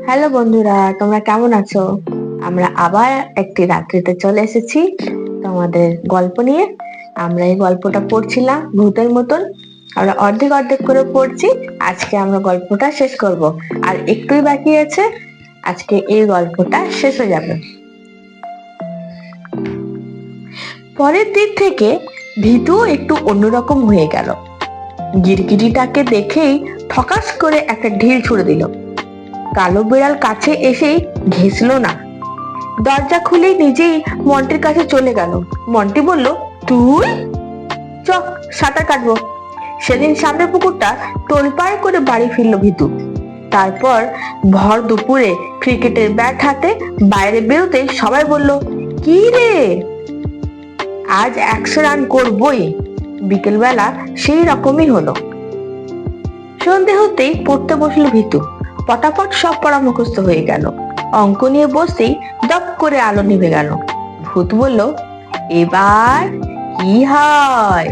Hello বন্ধুরা, তোমরা কেমন আছো? আমরা আবার একটি রাত্রিতে চলে এসেছি তোমাদের গল্প নিয়ে। আমরা এই গল্পটা পড়ছিলাম ভূতের মতন। আমরা অর্ধেক অর্ধেক করে পড়ছি। আজকে আমরা গল্পটা শেষ করব, আর একটুই বাকি আছে। আজকে এই গল্পটা শেষ হয়ে যাবে। পরের দিন থেকে ভীতু একটু অন্যরকম হয়ে গেল। গিরগিটিটাকে দেখেই ঠকাস করে একটা ঢিল ছুড়ে দিল। কালো বিড়াল কাছে এসেই ঘেঁষলো না, দরজা খুলেই নিজেই মন্টির কাছে চলে গেল। মন্টি বলল, তুই চ, সাঁতার কাটবো। সেদিন সামনের পুকুরটা তোলপাড় করে বাড়ি ফিরল ভীতু। তারপর ভর দুপুরে ক্রিকেটের ব্যাট হাতে বাইরে বেরোতে সবাই বলল, কি রে, আজ 100 রান করবই। বিকেলবেলা সেই রকমই হলো। সন্ধে হতেই পড়তে বসলো ভীতু। পটাপট সব পড়া মুখস্থ হয়ে গেল। অঙ্ক নিয়ে বসতেই দপ করে আলো নিভে গেল। ভূত বলল, এবার কি হয়?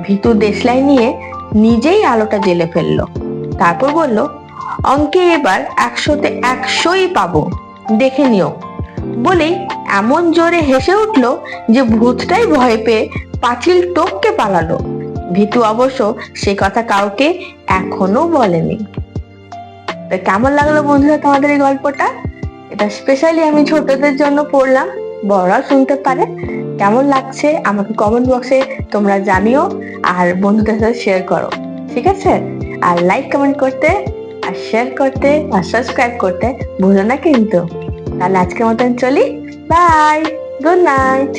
ভীতু দেশলাই নিয়ে নিজেই আলোটা জ্বেলে ফেললো। তারপর বলল, অঙ্কে এবার 100-তে 100ই পাবো, দেখে নিও। বলেই এমন জোরে হেসে উঠলো যে ভূতটাই ভয় পেয়ে পাঁচিল টপকে পালালো। ভীতু অবশ্য সে কথা কাউকে এখনো বলেনি। তো কেমন লাগলো বন্ধুরা তোমাদের এই গল্পটা? এটা স্পেশালি আমি ছোটদের জন্য পড়লাম, বড়রা শুনতে পারে। কেমন লাগছে আমাকে কমেন্ট বক্সে তোমরা জানিও, আর বন্ধুদের সাথে শেয়ার করো, ঠিক আছে? আর লাইক কমেন্ট করতে, আর শেয়ার করতে, আর সাবস্ক্রাইব করতে ভুলো না কিন্তু। তাহলে আজকের মতন চলি, বাই, গুড নাইট।